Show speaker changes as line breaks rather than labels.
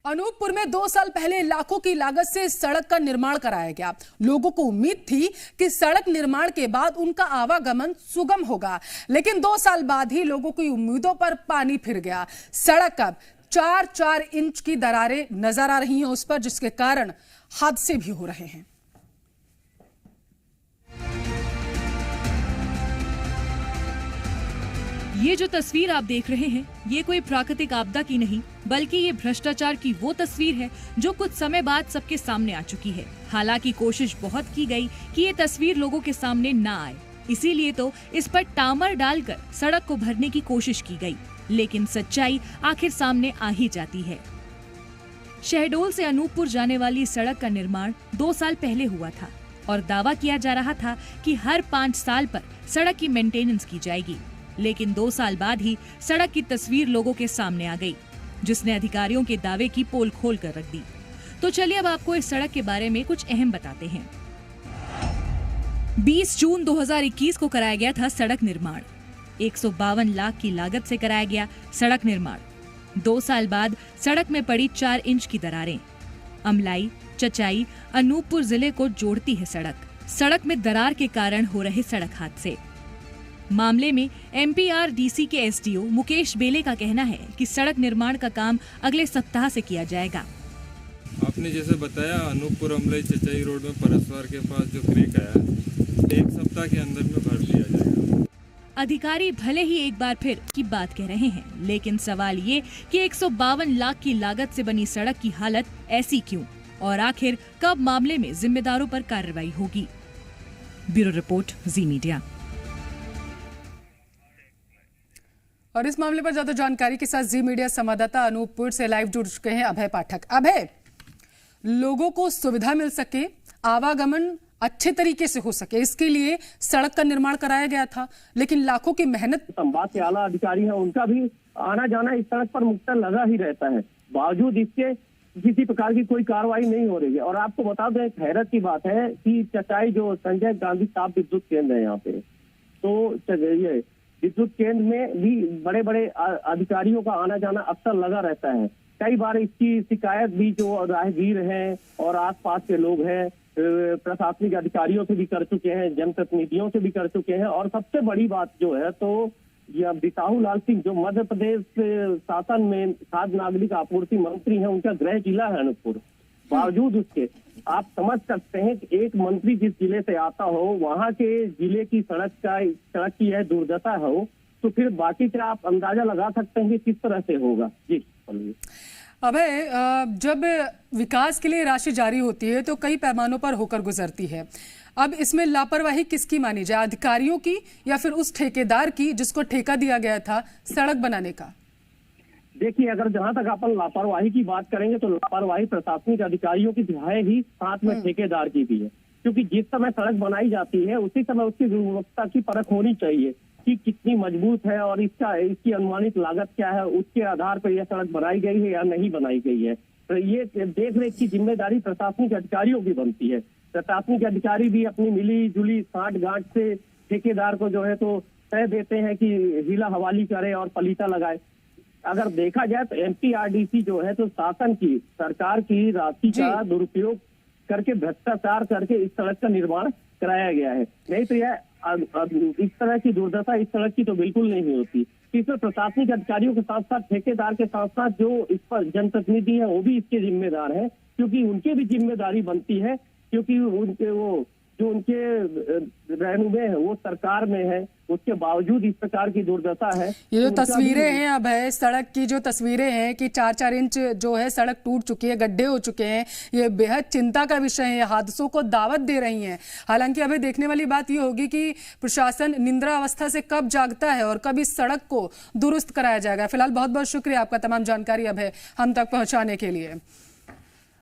अनूपपुर में 2 साल पहले लाखों की लागत से सड़क का निर्माण कराया गया। लोगों को उम्मीद थी कि सड़क निर्माण के बाद उनका आवागमन सुगम होगा, लेकिन 2 साल बाद ही लोगों की उम्मीदों पर पानी फिर गया। सड़क अब 4-4 इंच की दरारें नजर आ रही हैं उस पर, जिसके कारण हादसे भी हो रहे हैं।
ये जो तस्वीर आप देख रहे हैं, ये कोई प्राकृतिक आपदा की नहीं, बल्कि ये भ्रष्टाचार की वो तस्वीर है जो कुछ समय बाद सबके सामने आ चुकी है। हालांकि कोशिश बहुत की गई कि ये तस्वीर लोगों के सामने ना आए, इसीलिए तो इस पर टामर डालकर सड़क को भरने की कोशिश की गई, लेकिन सच्चाई आखिर सामने आ ही जाती है। शहडोल से अनूपपुर जाने वाली सड़क का निर्माण 2 साल पहले हुआ था और दावा किया जा रहा था कि हर 5 साल पर सड़क की मेंटेनेंस की जाएगी, लेकिन 2 साल बाद ही सड़क की तस्वीर लोगों के सामने आ गई, जिसने अधिकारियों के दावे की पोल खोल कर रख दी। तो चलिए अब आपको इस सड़क के बारे में कुछ अहम बताते हैं। 20 जून 2021 को कराया गया था सड़क निर्माण। 152 लाख की लागत से कराया गया सड़क निर्माण। 2 साल बाद सड़क में पड़ी 4 इंच की दरारें। अमलाई, चचाई, अनूपपुर जिले को जोड़ती है सड़क। सड़क में दरार के कारण हो रहे सड़क हादसे। मामले में MPRDC के SDO मुकेश बेले का कहना है कि सड़क निर्माण का काम अगले सप्ताह से किया जाएगा।
आपने जैसे बताया, अनूपपुर अमलाई चचाई रोड में परसवार के पास जो क्रेक आया, 1 सप्ताह के अंदर में भर दिया जाएगा।
अधिकारी भले ही एक बार फिर की बात कह रहे हैं, लेकिन सवाल ये कि 152 लाख की लागत से बनी सड़क की हालत ऐसी क्यों, और आखिर कब मामले में जिम्मेदारों पर कार्रवाई होगी। ब्यूरो रिपोर्ट, जी मीडिया।
और इस मामले पर ज्यादा जानकारी के साथ जी मीडिया संवाददाता अनूपपुर से लाइव जुड़ चुके हैं अभय पाठक। अभय, लोगों को सुविधा मिल सके, आवागमन अच्छे तरीके से हो सके, इसके लिए सड़क का निर्माण कराया गया था, लेकिन लाखों की मेहनत।
संभाग के आला अधिकारी हैं, उनका भी आना जाना इस सड़क पर मुख्यतः लगा ही रहता है, बावजूद इसके किसी प्रकार की कोई कार्रवाई नहीं हो रही है। और आपको बता दें, एक हैरत की बात है कि चचाई जो संजय गांधी ताप विद्युत केंद्र है यहाँ पे, तो ये विद्युत केंद्र में भी बड़े बड़े अधिकारियों का आना जाना अक्सर लगा रहता है। कई बार इसकी शिकायत भी जो राहगीर हैं और आसपास के लोग हैं प्रशासनिक अधिकारियों से भी कर चुके हैं, जनप्रतिनिधियों से भी कर चुके हैं। और सबसे बड़ी बात जो है, तो यह बिसाहू लाल सिंह जो मध्य प्रदेश शासन में खाद्य नागरिक आपूर्ति मंत्री हैं, उनका गृह जिला है अनूपपुर। बावजूद उसके आप समझ सकते हैं कि एक मंत्री जिस जिले से आता हो, वहां के जिले की सड़क की यह दुर्दशा हो, तो फिर बाकी क्या आप अंदाजा लगा सकते हैं कि किस तरह से होगा। जी
अभय, जब विकास के लिए राशि जारी होती है तो कई पैमानों पर होकर गुजरती है। अब इसमें लापरवाही किसकी मानी जाए, अधिकारियों की या फिर उस ठेकेदार की जिसको ठेका दिया गया था सड़क बनाने का?
देखिए, अगर जहां तक अपन लापरवाही की बात करेंगे तो लापरवाही प्रशासनिक अधिकारियों की है ही, साथ में ठेकेदार की भी है। क्योंकि जिस समय सड़क बनाई जाती है उसी समय उसकी गुणवत्ता की परख होनी चाहिए कि कितनी मजबूत है और इसकी अनुमानित लागत क्या है, उसके आधार पर यह सड़क बनाई गई है या नहीं बनाई गई है। तो ये देख रेख की जिम्मेदारी प्रशासनिक अधिकारियों की बनती है। प्रशासनिक अधिकारी भी अपनी मिली जुली साठ गांठ से ठेकेदार को जो है तो तय देते हैं कि हीला हवाली करे और पलीता लगाए। अगर देखा जाए तो MPRDC जो है तो शासन की, सरकार की राशि का दुरुपयोग करके, भ्रष्टाचार करके इस सड़क का निर्माण कराया गया है। नहीं तो यह इस तरह की दुर्दशा इस सड़क की तो बिल्कुल नहीं होती। इसमें प्रशासनिक अधिकारियों के साथ साथ ठेकेदार के साथ साथ जो इस पर जनप्रतिनिधि है वो भी इसके जिम्मेदार है, क्योंकि उनकी भी जिम्मेदारी बनती है, क्योंकि उनके रहनुमे है वो सरकार में है, उसके बावजूद इस प्रकार की दुर्दशा है।
ये जो तस्वीरें हैं अब है, सड़क की जो तस्वीरें हैं कि 4-4 इंच जो है सड़क टूट चुकी है, गड्ढे हो चुके हैं, ये बेहद चिंता का विषय है, हादसों को दावत दे रही हैं। हालांकि अभी देखने वाली बात ये होगी कि प्रशासन निंद्रा अवस्था से कब जागता है और कब इस सड़क को दुरुस्त कराया जाएगा। फिलहाल बहुत बहुत शुक्रिया आपका तमाम जानकारी अब है हम तक पहुंचाने के लिए।